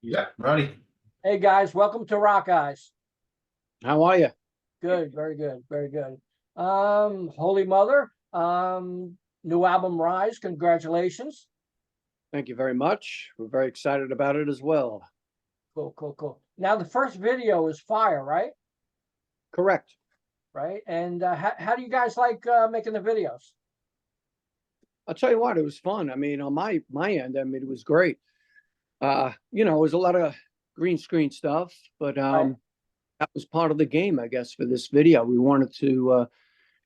Yeah, ready. Hey guys, welcome to RockEyez. How are you? Good, very good, very good. Holy Mother, new album Rise. Congratulations. Thank you very much. We're very excited about it as well. Cool, cool, cool. Now the first video is fire, right? Correct. Right. And how do you guys like making the videos? I'll tell you what, it was fun. I mean, on my end, I mean, it was great. It was a lot of green screen stuff, but Right, that was part of the game, I guess, for this video. We wanted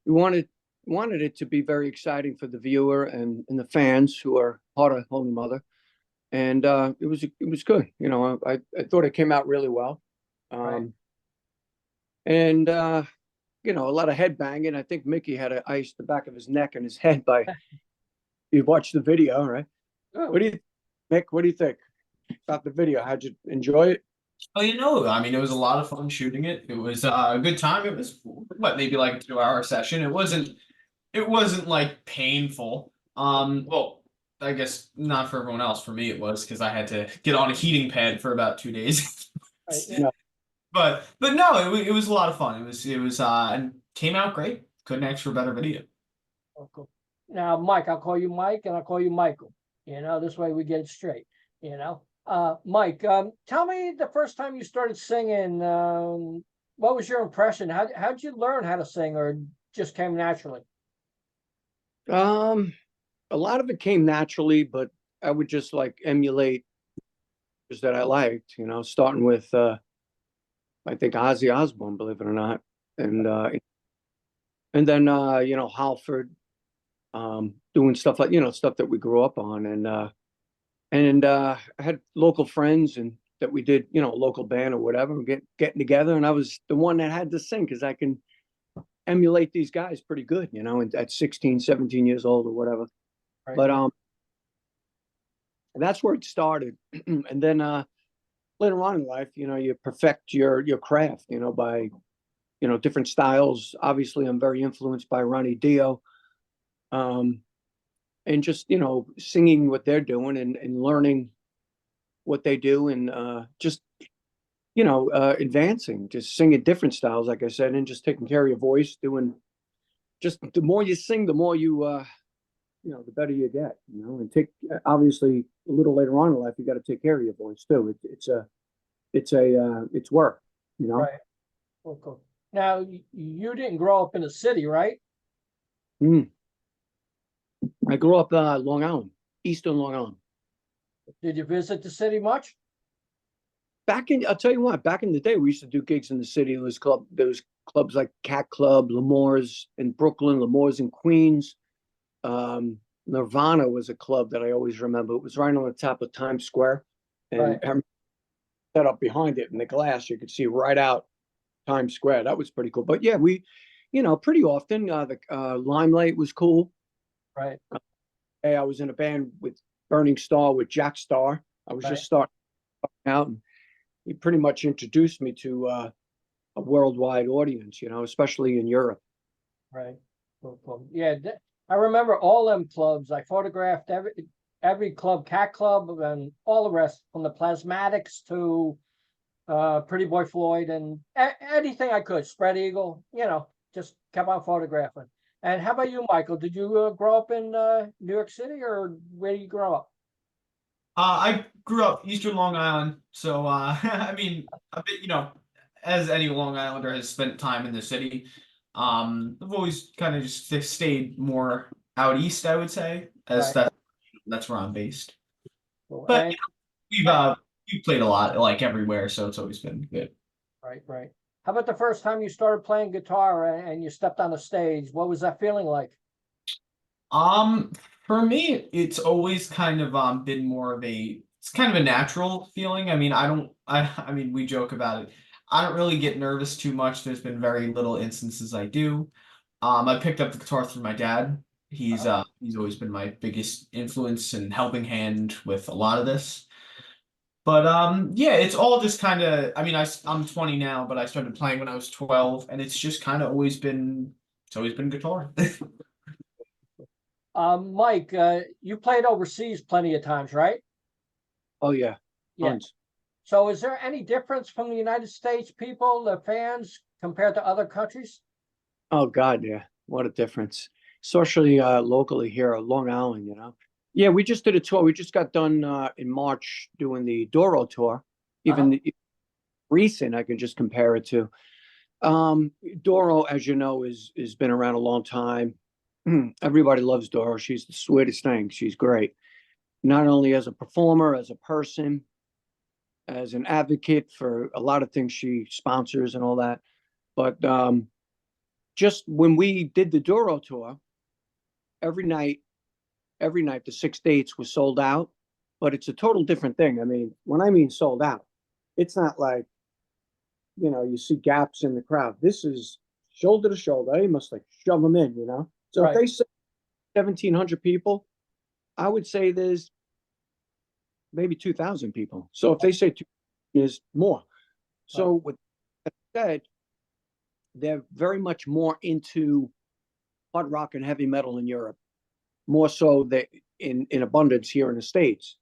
it to be very exciting for the viewer and the fans who are part of Holy Mother, and it was good. I thought it came out really well. right. Um, and a lot of head banging. I think Mickey had to ice the back of his neck and his head by you watched the video, right? Oh, What do you, Mick? What do you think about the video? How'd you enjoy it? Oh, I mean, it was a lot of fun shooting it. It was a good time. It was maybe like a 2 hour session. It wasn't like painful. Well, I guess not for everyone else. For me, it was because I had to get on a heating pad for about 2 days. right. Yeah. No, But no, it was a lot of fun. It was and came out great. Couldn't ask for a better video. Oh, cool. Now, Mike, I'll call you Mike and I'll call you Michael. This way we get it straight. Mike, tell me the first time you started singing. What was your impression? How'd you learn how to sing, or just came naturally? um, a lot of it came naturally, but I would just like emulate that I liked. Starting with I think Ozzy Osbourne, believe it or not, and then Halford, doing stuff like stuff that we grew up on, and I had local friends and that we did local band or whatever, getting together, and I was the one that had to sing because I can emulate these guys pretty good, and at 16, 17 years old or whatever. Right. But that's where it started. And then later on in life, you perfect your craft, by different styles. Obviously, I'm very influenced by Ronnie Dio. Um, and just singing what they're doing and learning what they do, and just advancing, just singing different styles, like I said, and just taking care of your voice, doing just the more you sing, the more the better you get, and take obviously a little later on in life, you got to take care of your voice too. It's work, you know. Right. Cool, cool. Now, you didn't grow up in a city, right? Mm. I grew up Long Island, Eastern Long Island. Did you visit the city much? I'll tell you what, back in the day, we used to do gigs in the city. There was clubs like Cat Club, L'Amour's in Brooklyn, L'Amour's in Queens. Nirvana was a club that I always remember. It was right on the top of Times Square, and Right. set up behind it in the glass, you could see right out Times Square. That was pretty cool. But yeah, we, pretty often the Limelight was cool. Right. Hey, I was in a band with Burning Star with Jack Starr. I was Right. just starting out, and he pretty much introduced me to a worldwide audience, especially in Europe. Right. Cool, cool. Yeah, I remember all them clubs. I photographed every club, Cat Club, and all the rest, from the Plasmatics to Pretty Boy Floyd, and anything I could. Spread Eagle, just kept on photographing. And how about you, Michael? Did you grow up in New York City, or where did you grow up? I grew up Eastern Long Island, so I mean, a bit, as any Long Islander has spent time in the city. I've always kind of just stayed more out east, I would say, as Right. that's where I'm based. Cool. But And we've uh, we've played a lot, like everywhere, so it's always been good. right, right. How about the first time you started playing guitar and you stepped on the stage? What was that feeling like? Um, for me, it's always kind of been more of it's kind of a natural feeling. I mean, I mean, we joke about it. I don't really get nervous too much. There's been very little instances I do. I picked up the guitar through my dad. He's always been my biggest influence and helping hand with a lot of this. But yeah, it's all just kind of, I mean, I'm 20 now, but I started playing when I was 12, and it's just kind of always been guitar. Mike, you played overseas plenty of times, right? Oh yeah, Yeah. tons. So is there any difference from the United States people, the fans, compared to other countries? Oh God, yeah. What a difference. Especially locally here, Long Island, you know. Yeah, we just did a tour. We just got done in March doing the Doro tour. Even recent, I can just compare it to. Doro, as you know, is been around a long time. Everybody loves Doro. She's the sweetest thing. She's great. Not only as a performer, as a person, as an advocate for a lot of things she sponsors and all that. But just when we did the Doro tour, every night, the 6 dates was sold out. But it's a total different thing. I mean, when I mean sold out, it's not like, you know, you see gaps in the crowd. This is shoulder to shoulder. You must like shove them in, you know. So if they say 1,700 people, I would say there's maybe 2,000 people. So if they say two, is more. So with that said, they're very much more into hard rock and heavy metal in Europe, more so that in abundance here in the States.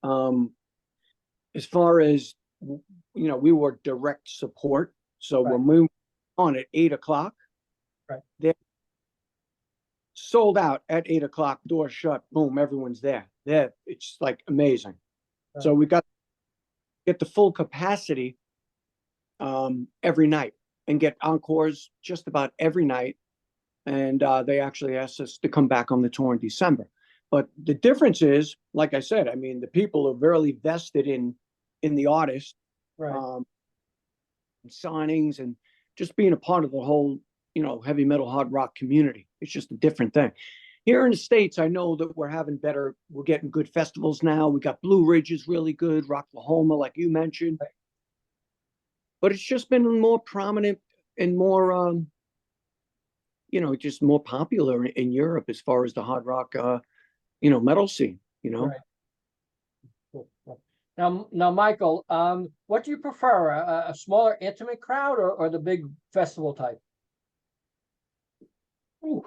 As far as, you know, we were direct support. So when we were on at 8 o'clock, they're sold out at 8 o'clock, doors shut, boom, everyone's there. It's like amazing. So we got get the full capacity every night and get encores just about every night. And they actually asked us to come back on the tour in December. But the difference is, like I said, I mean, the people are very vested in the artist, signings, and just being a part of the whole, you know, heavy metal hard rock community. It's just a different thing. Here in the States, I know that we're getting good festivals now. We got Blue Ridge is really good, Rocklahoma, like you mentioned. But it's just been more prominent and more, you know, just more popular in Europe as far as the hard rock, you know, metal scene, you know. Now, Michael, what do you prefer, a smaller, intimate crowd or the big festival type? Ooh.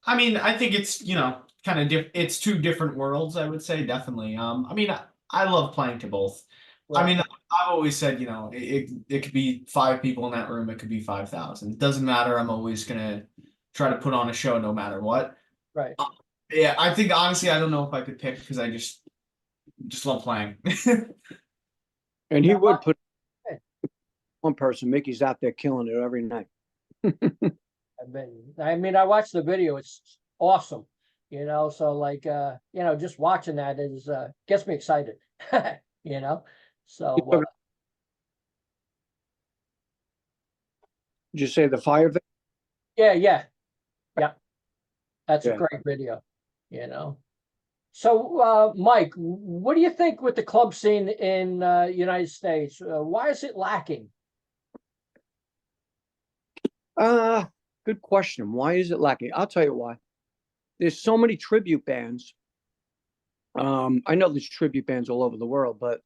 I mean, I think it's, you know, kind of it's two different worlds, I would say, definitely. I mean, I love playing to both. I mean, I've always said, you know, it could be 5 people in that room, it could be 5,000. It doesn't matter. I'm always gonna try to put on a show no matter what. Yeah, I think honestly, I don't know if I could pick because I just love playing. And he would put one person. Mickey's out there killing it every night. I mean, I watched the video. It's awesome, you know. So like, you know, just watching that is gets me excited, you know. So did you say the fire? yeah. That's a great video, you know. So, Mike, what do you think with the club scene in United States? Why is it lacking? Good question. Why is it lacking? I'll tell you why. There's so many tribute bands. I know there's tribute bands all over the world, but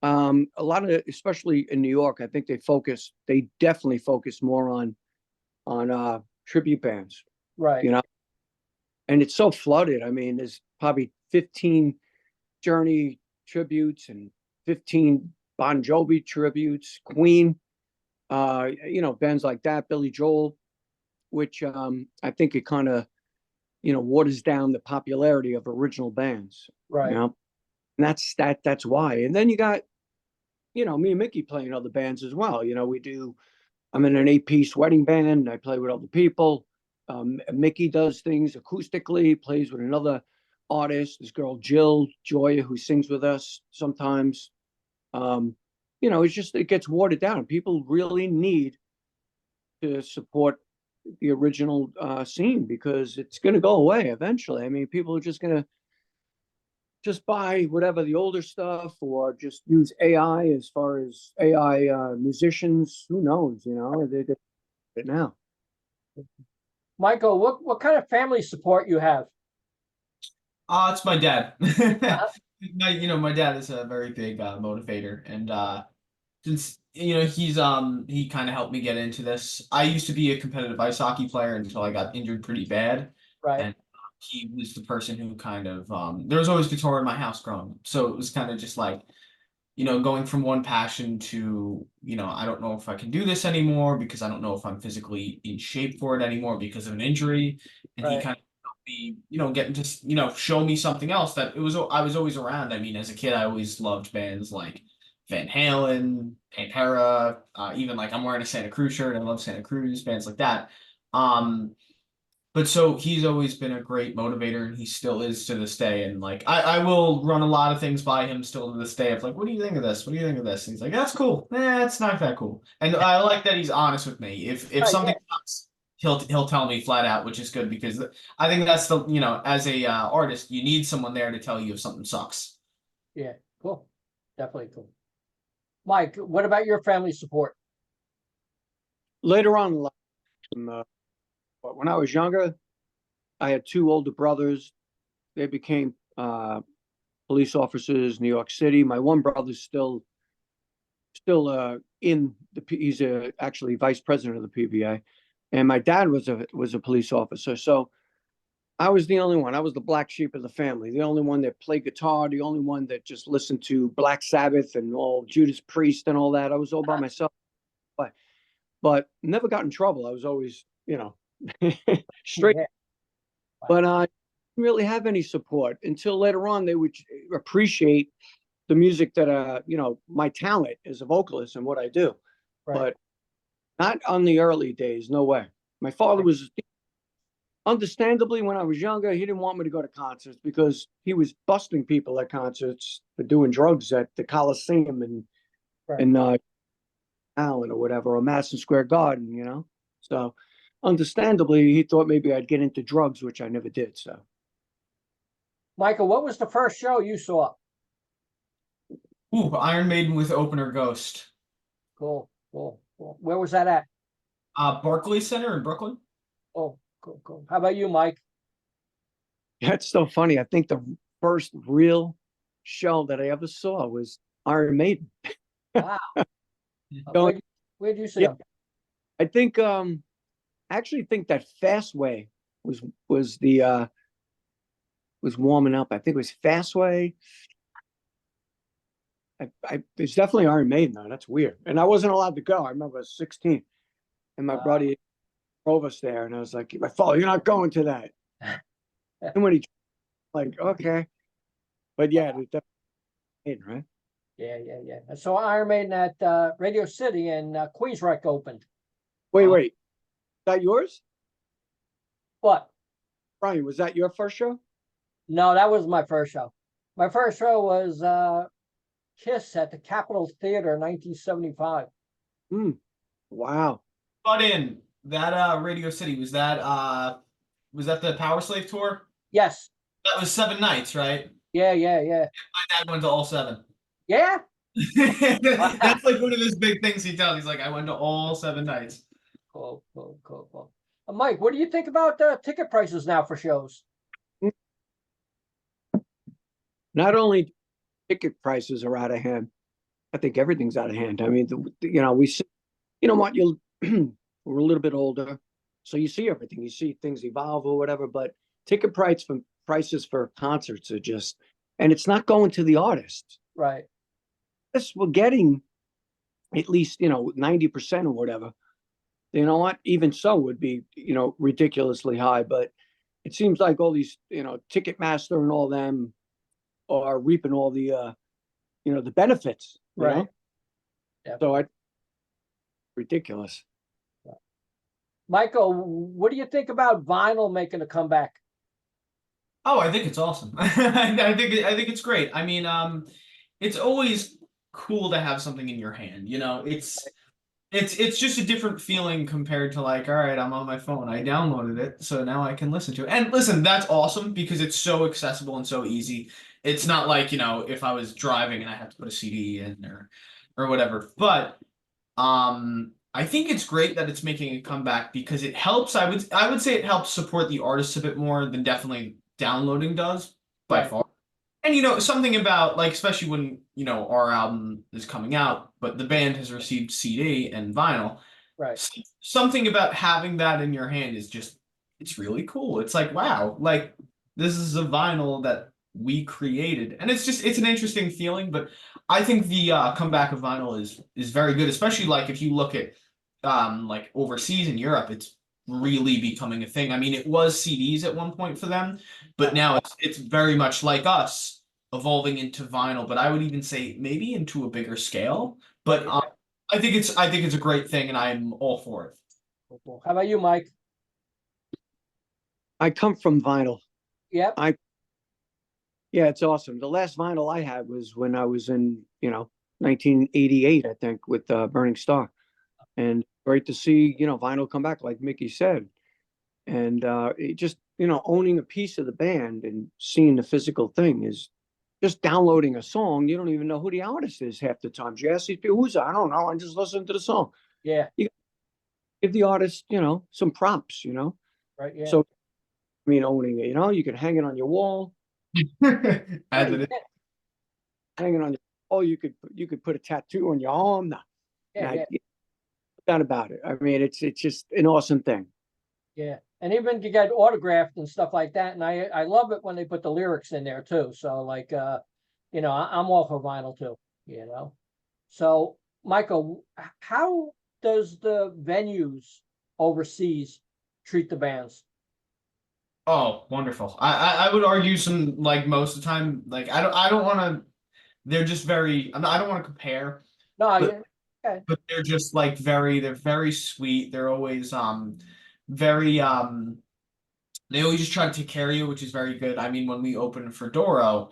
a lot of, especially in New York, I think they definitely focus more on tribute bands. You know, and it's so flooded. I mean, there's probably 15 Journey tributes and 15 Bon Jovi tributes, Queen, you know, bands like that, Billy Joel, which I think it kind of, you know, waters down the popularity of original bands. You know, and that's why. And then you got, you know, me and Mickey playing other bands as well. You know, I'm in an 8-piece wedding band. I play with other people. Mickey does things acoustically, plays with another artist, this girl Jill Joya, who sings with us sometimes. You know, it gets watered down. People really need to support the original scene because it's going to go away eventually. I mean, people are just going to just buy whatever the older stuff or just use AI as far as AI musicians. Who knows? You know, they're it now. Michael, what kind of family support you have? It's my dad. My dad is a very big motivator, and since he kind of helped me get into this. I used to be a competitive ice hockey player until I got injured pretty bad, and he was the person who kind of there was always guitar in my house growing up, so it was kind of just like going from one passion to, I don't know if I can do this anymore because I don't know if I'm physically in shape for it anymore because of an injury. And he Right. kind of helped me, getting to, show me something else that I was always around. I mean, as a kid, I always loved bands like Van Halen, Pantera, even like I'm wearing a Santa Cruz shirt. I love Santa Cruz, bands like that. Um, but so he's always been a great motivator and he still is to this day. And like I will run a lot of things by him still to this day of like, what do you think of this? What do you think of this? And he's like, that's cool. Nah, it's not that cool. And I like that he's honest with me. If Right. something Yeah. sucks, he'll tell me flat out, which is good because I think that's the, as a artist, you need someone there to tell you if something sucks. Yeah. Cool. Definitely cool. Mike, what about your family support? Later on in life, but when I was younger, I had two older brothers. They became police officers in New York City. My one brother's still in he's actually vice president of the PBA, and my dad was a police officer. So I was the only one. I was the black sheep of the family, the only one that played guitar, the only one that just listened to Black Sabbath and all Judas Priest and all that. I was all by myself, but never got in trouble. I was always, straight. Yeah. But I didn't really have any support until later on. They would appreciate the music that, my talent as a vocalist and what I do. Right. But not on the early days. No way. My father was, understandably, when I was younger, he didn't want me to go to concerts because he was busting people at concerts for doing drugs at the Coliseum and Right. and Allen or whatever, or Madison Square Garden. So understandably, he thought maybe I'd get into drugs, which I never did. So Michael, what was the first show you saw? Ooh, Iron Maiden with opener Ghost. Cool. Cool. Cool. Where was that at? Barclays Center in Brooklyn. Oh, cool. Cool. How about you, Mike? that's so funny. I think the first real show that I ever saw was Iron Maiden. Wow. So, Where'd you see yeah, them? I think I actually think that Fastway was the was warming up. I think it was Fastway. It's definitely Iron Maiden though. That's weird. And I wasn't allowed to go. I remember I was 16 and my buddy drove us there and I was like, my father, you're not going to that. And when he like, okay. But yeah, it's definitely Maiden, right? Yeah. I saw Iron Maiden at Radio City and Queensrÿche opened. Wait. Is that yours? What? Brian, was that your first show? No, that was my first show. My first show was Kiss at the Capitol Theater in 1975. Wow. But in that Radio City, was that the Power Slave tour? Yes. That was 7 nights, right? Yeah. My dad went to all 7. Yeah. That's like one of his big things he tells. He's like, I went to all 7 nights. Cool. Mike, what do you think about ticket prices now for shows? Not only ticket prices are out of hand, I think everything's out of hand. I mean, we see, what you we're a little bit older, so you see everything. You see things evolve or whatever, but prices for concerts are just, and it's not going to the artist. Right. Yes, we're getting at least 90% or whatever. You know what? Even so would be ridiculously high, but it seems like all these Ticketmaster and all them are reaping all the the benefits. Right. So ridiculous. Michael, what do you think about vinyl making a comeback? Oh, I think it's awesome. I think it's great. I mean, it's always cool to have something in your hand. It's just a different feeling compared to like, all right, I'm on my phone. I downloaded it, so now I can listen to it. And listen, that's awesome because it's so accessible and so easy. It's not like, if I was driving and I had to put a CD in or whatever. But I think it's great that it's making a comeback because it helps. I would say it helps support the artists a bit more than definitely downloading does by Right. far. And something about like, especially when our album is coming out, but the band has received CD and vinyl. Right. Something about having that in your hand is it's really cool. It's like, wow, like this is a vinyl that we created, and it's an interesting feeling. But I think the comeback of vinyl is very good, especially like if you look at like overseas in Europe, it's really becoming a thing. I mean, it was CDs at one point for them, but now it's very much like us evolving into vinyl, but I would even say maybe into a bigger scale. But I think it's a great thing and I'm all for it. Cool. How about you, Mike? I come from vinyl. Yep. I Yeah, it's awesome. The last vinyl I had was when I was in, 1988, I think, with Burning Star. And great to see, vinyl come back, like Mickey said. And it just, owning a piece of the band and seeing the physical thing is just downloading a song. You don't even know who the artist is half the time. You ask these people, who's that? I don't know. I just listen to the song. Yeah. You give the artist, some props, Right. Yeah. So, I mean, owning it, you can hang it on your wall, As it is. hanging on your wall. You could put a tattoo on your arm. No, Yeah. no, Yeah. doubt about it. I mean, it's just an awesome thing. Yeah. And even to get autographed and stuff like that. And I love it when they put the lyrics in there too. So like I'm all for vinyl too. So Michael, how does the venues overseas treat the bands? Oh, wonderful. I would argue some like most of the time, like I don't want to. They're just very. I don't want to compare, No, but okay. they're just like they're very sweet. They're always very they always just try to take care of you, which is very good. I mean, when we opened for Doro,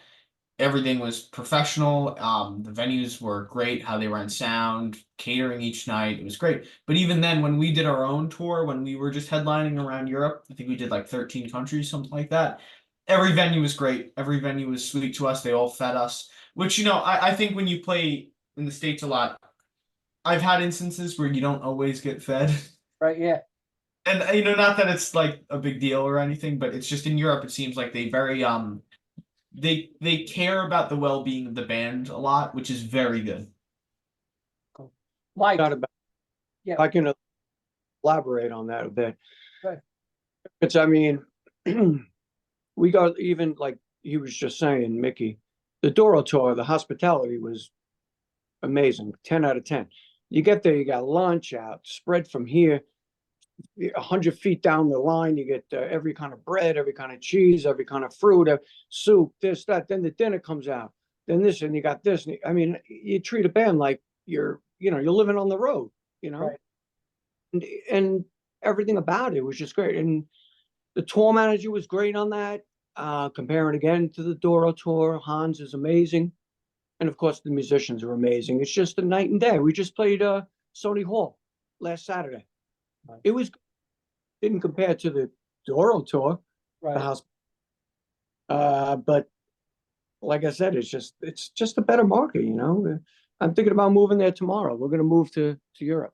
everything was professional. The venues were great, how they ran sound, catering each night. It was great. But even then, when we did our own tour, when we were just headlining around Europe, I think we did like 13 countries, something like that. Every venue was great. Every venue was sweet to us. They all fed us, which, I think when you play in the States a lot, I've had instances where you don't always get fed. Right, yeah. And, not that it's like a big deal or anything, but it's just in Europe, it seems like they very, they care about the well-being of the band a lot, which is very good. Cool. Mike, Doubt about yeah. I can elaborate on that a bit. Good. I mean, we got even like he was just saying, Mickey, the Doro tour, the hospitality was amazing, 10 out of 10. You get there, you got lunch out, spread from here, 100 feet down the line, you get every kind of bread, every kind of cheese, every kind of fruit, soup, this, that. Then the dinner comes out. Then this, and you got this. I mean, you treat a band like you're living on the road, Right. and everything about it was just great. And the tour manager was great on that. Comparing again to the Doro tour, Hans is amazing, and of course the musicians are amazing. It's just a night and day. We just played Sony Hall last Saturday. Right. It was didn't compare to the Doro tour, the Right. house, but like I said, it's just a better market. I'm thinking about moving there tomorrow. We're going to move to Europe.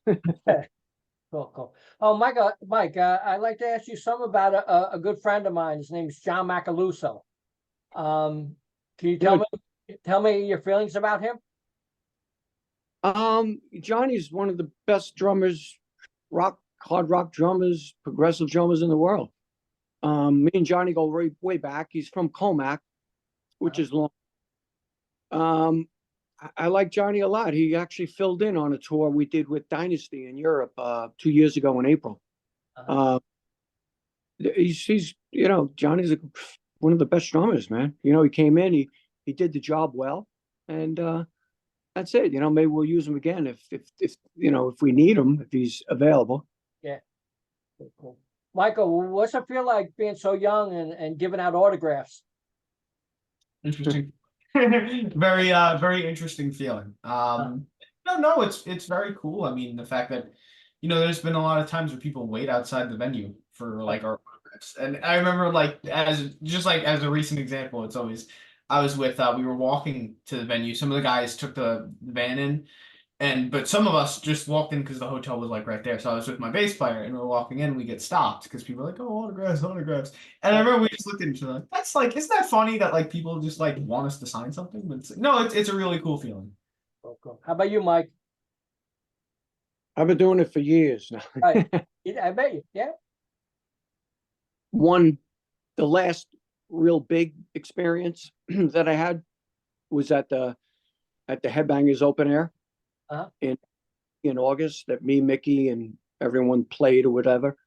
Cool, cool. Oh, Mike, I'd like to ask you something about a good friend of mine. His name's John Macaluso. Can you tell me your feelings about him? Johnny's one of the best drummers, hard rock drummers, progressive drummers in the world. Me and Johnny go way back. He's from Comac, which is long. I like Johnny a lot. He actually filled in on a tour we did with Dynasty in Europe 2 years ago in April. He's Johnny's one of the best drummers, man. He came in, he did the job well, and that's it. Maybe we'll use him again if we need him, if he's available. Yeah. Cool. Michael, what's it feel like being so young and giving out autographs? Interesting. Very interesting feeling. No, it's very cool. I mean, the fact that, there's been a lot of times where people wait outside the venue for like our autographs. And I remember like as a recent example, it's always I was with we were walking to the venue. Some of the guys took the van in, but some of us just walked in because the hotel was like right there. So I was with my bass player and we're walking in, we get stopped because people are like, oh, autographs, autographs. And I remember we just looked at each other like, that's like, isn't that funny that like people just like want us to sign something? But no, it's a really cool feeling. Cool. How about you, Mike? I've been doing it for years now. Right. I bet you. Yeah. The last real big experience that I had was at the at the Headbangers Open Air Uh-huh. in August that me, Mickey, and everyone played or whatever.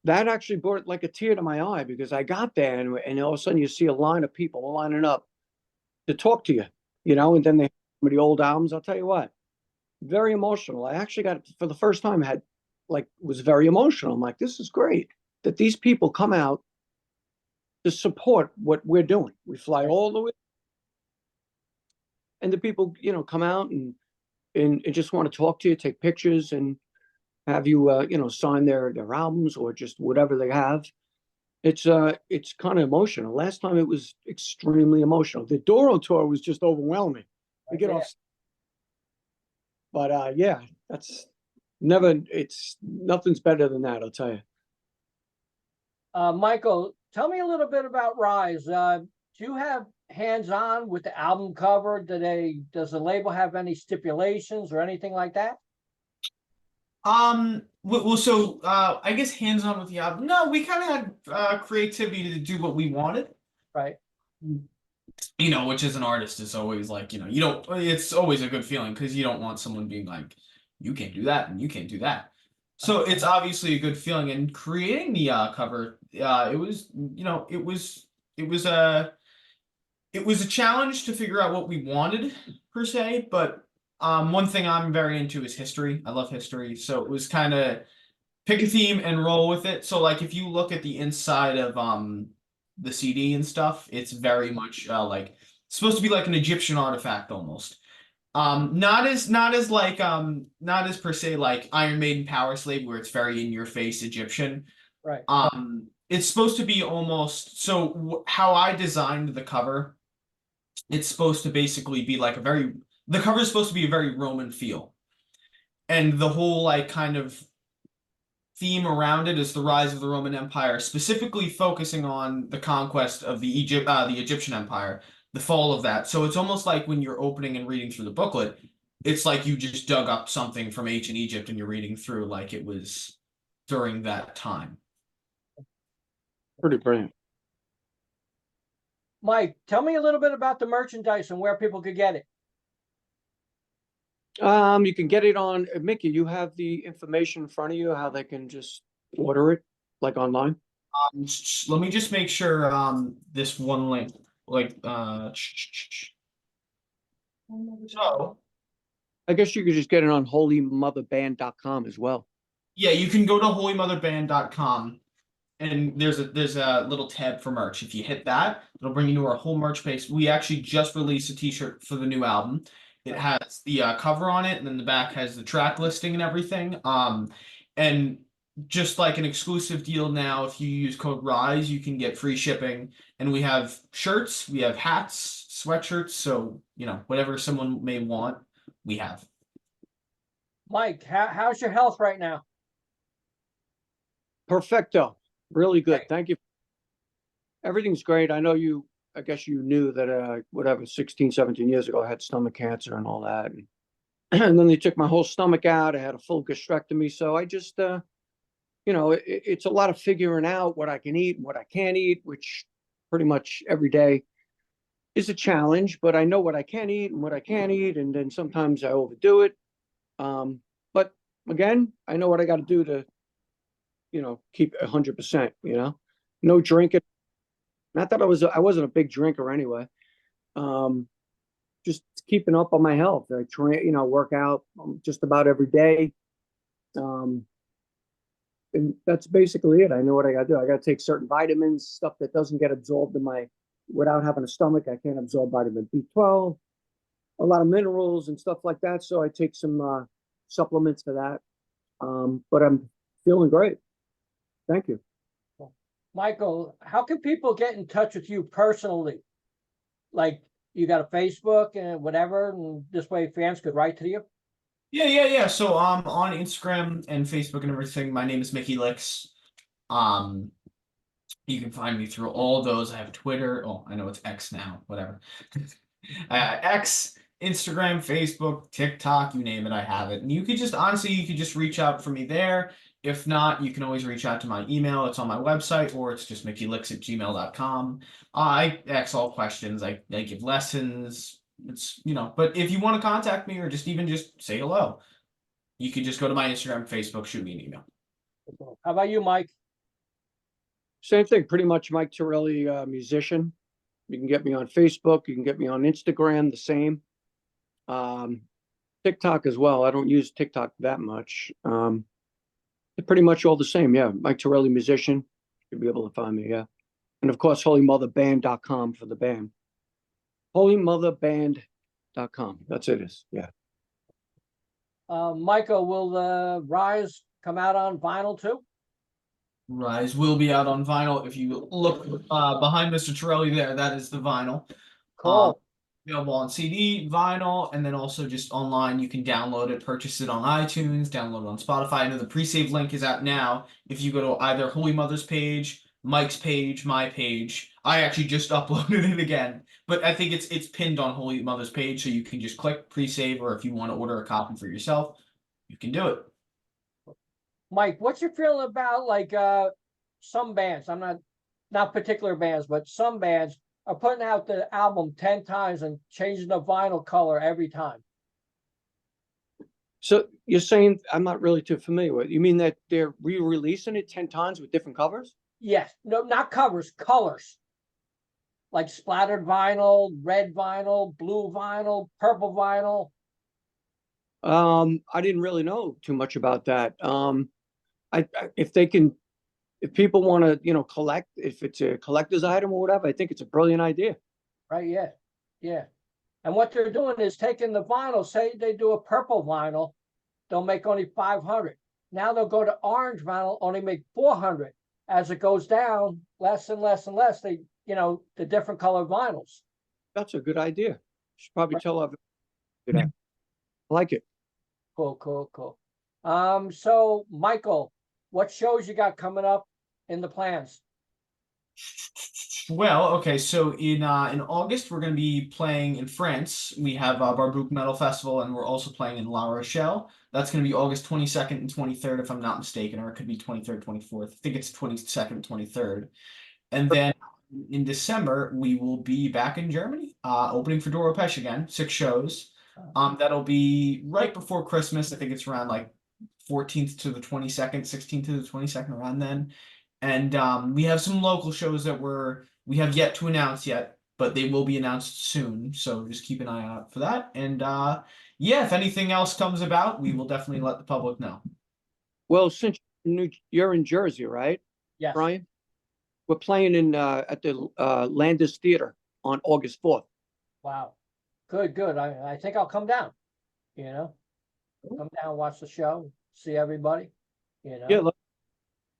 That actually brought like a tear to my eye because I got there and all of a sudden you see a line of people lining up to talk to you, and then they have some of the old albums. I'll tell you what, very emotional. I actually got, for the first time, was very emotional. I'm like, this is great that these people come out to support what we're doing. We fly all the way, and the people, come out and just want to talk to you, take pictures, and have you, sign their albums or just whatever they have. It's kind of emotional. Last time it was extremely emotional. The Doro tour was just overwhelming. We get off, but yeah, that's nothing's better than that. I'll tell you. Michael, tell me a little bit about Rise. Do you have hands-on with the album cover? Does the label have any stipulations or anything like that? So I guess hands-on with the album. No, we kind of had creativity to do what we wanted. Right. Which as an artist is always like, you don't, it's always a good feeling because you don't want someone being like, you can't do that and you can't do that. So it's obviously a good feeling. And creating the cover, it was, it was a challenge to figure out what we wanted per se, but one thing I'm very into is history. I love history. So it was kind of pick a theme and roll with it. So like if you look at the inside of the CD and stuff, it's very much like supposed to be like an Egyptian artifact almost. Not as not as per se like Iron Maiden Power Slave where it's very in your face Egyptian. Right. It's supposed to be almost how I designed the cover. It's supposed to basically be like the cover is supposed to be a very Roman feel. And the whole like kind of theme around it is the rise of the Roman Empire, specifically focusing on the conquest of the Egyptian Empire, the fall of that. So it's almost like when you're opening and reading through the booklet, it's like you just dug up something from ancient Egypt and you're reading through like it was during that time. Pretty brilliant. Mike, tell me a little bit about the merchandise and where people could get it. You can get it on Mickey. You have the information in front of you how they can just order it like online. Let me just make sure this one link so I guess you could just get it on holymotherband.com as well. yeah, you can go to holymotherband.com and there's a little tab for merch. If you hit that, it'll bring you to our whole merch page. We actually just released a t-shirt for the new album. It has the cover on it, and then the back has the track listing and everything. And just like an exclusive deal now, if you use code RISE, you can get free shipping. And we have shirts, we have hats, sweatshirts. So, whatever someone may want, we have. Mike, how's your health right now? Perfecto. Really good. Great. Thank you. Everything's great. I guess you knew that, 16, 17 years ago, I had stomach cancer and all that. And then they took my whole stomach out. I had a full gastrectomy. So I just, it's a lot of figuring out what I can eat and what I can't eat, which pretty much every day is a challenge, but I know what I can eat and what I can't eat. And then sometimes I overdo it. But again, I know what I got to do to, keep 100%, no drinking. Not that I wasn't a big drinker anyway. Just keeping up on my health. I train, work out just about every day. And that's basically it. I know what I got to do. I got to take certain vitamins, stuff that doesn't get absorbed without having a stomach. I can't absorb vitamin B12, a lot of minerals and stuff like that. So I take some supplements for that. But I'm feeling great. Thank you. Michael, how can people get in touch with you personally? Like you got a Facebook and whatever, and this way fans could write to you? Yeah. So on Instagram and Facebook and everything, my name is Mickey Lyxx. You can find me through all those. I have Twitter. Oh, I know it's X now, whatever. X, Instagram, Facebook, TikTok, you name it, I have it. And you could just reach out for me there. If not, you can always reach out to my email. It's on my website, or it's just mickeylyxx@gmail.com. I ask all questions. I give lessons, it's, but if you want to contact me or just say hello, you can just go to my Instagram, Facebook, shoot me an email. How about you, Mike? Same thing, pretty much Mike Tirelli, musician. You can get me on Facebook, you can get me on Instagram, the same. TikTok as well. I don't use TikTok that much. They're pretty much all the same. Yeah. Mike Tirelli, musician. You'll be able to find me. Yeah. And of course, holymotherband.com for the band. holymotherband.com. That's it is. Yeah. Michael, will the Rise come out on vinyl too? Rise will be out on vinyl. If you look behind Mr. Tirelli there, that is the vinyl. Cool. Available on CD, vinyl, and then also just online. You can download it, purchase it on iTunes, download it on Spotify. I know the pre-save link is out now. If you go to either Holy Mother's page, Mike's page, my page, I actually just uploaded it again. But I think it's pinned on Holy Mother's page, so you can just click pre-save, or if you want to order a copy for yourself, you can do it. Mike, what's your feeling about like some bands? I'm not particular bands, but some bands are putting out the album 10 times and changing the vinyl color every time. So you're saying, I'm not really too familiar with it. You mean that they're re-releasing it 10 times with different covers? Yes, no, not covers, colors. Like splattered vinyl, red vinyl, blue vinyl, purple vinyl. I didn't really know too much about that. If people want to, collect, if it's a collector's item or whatever, I think it's a brilliant idea. Right, yeah, yeah. And what they're doing is taking the vinyl, say they do a purple vinyl, they'll make only 500. Now they'll go to orange vinyl, only make 400. As it goes down, less and less and less, the different colored vinyls. That's a good idea. Should probably tell everyone to do that. I like it. Cool, cool, cool. So Michael, what shows you got coming up in the plans? Well, okay, so in August we're going to be playing in France. We have Barbouc Metal Festival, and we're also playing in La Rochelle. That's going to be August 22nd and 23rd, if I'm not mistaken, or it could be 23rd, 24th. I think it's 22nd, 23rd. And then in December we will be back in Germany, opening for Doro Pesh again, 6 shows. That'll be right before Christmas. I think it's around like 14th to the 22nd, 16th to the 22nd, around then. And we have some local shows that we have yet to announce yet, but they will be announced soon. So just keep an eye out for that. And yeah, if anything else comes about, we will definitely let the public know. Well, since you're in Jersey, right, Yes. Brian? We're playing at the Landis Theater on August 4th. Wow. Good, good. I think I'll come down, come down, watch the show, see everybody, Yeah,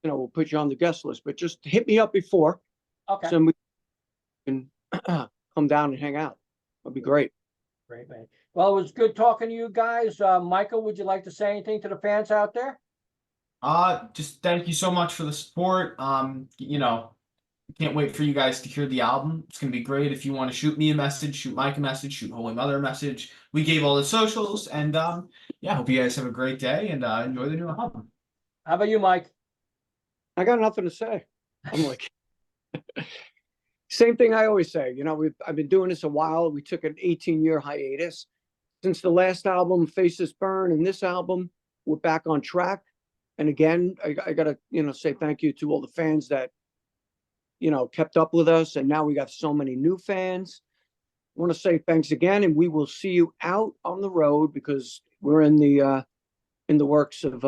we'll put you on the guest list, but just hit me up before. Okay. So we can come down and hang out. That'd be great. Great, man. Well, it was good talking to you guys. Michael, would you like to say anything to the fans out there? Just thank you so much for the support. Can't wait for you guys to hear the album. It's gonna be great. If you want to shoot me a message, shoot Mike a message, shoot Holy Mother a message. We gave all the socials, and yeah, hope you guys have a great day and enjoy the new album. How about you, Mike? I got nothing to say. I'm like, same thing I always say. I've been doing this a while. We took an 18-year hiatus. Since the last album, Faces Burn, and this album, we're back on track. And again, I gotta, say thank you to all the fans that, kept up with us. And now we got so many new fans. I want to say thanks again, and we will see you out on the road, because we're in the works of,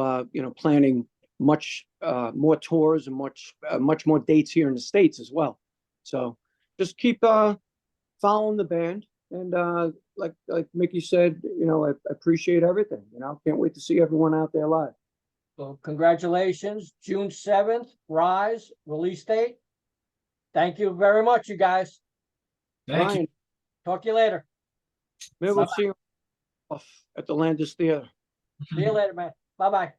planning much more tours and much more dates here in the States as well. So just keep following the band. And like Mickey said, I appreciate everything. Can't wait to see everyone out there live. Well, congratulations. June 7th, Rise, release date. Thank you very much, you guys. Thank you. Talk to you later. Maybe we'll see you off at the Landis Theater. See you later, man. Bye-bye.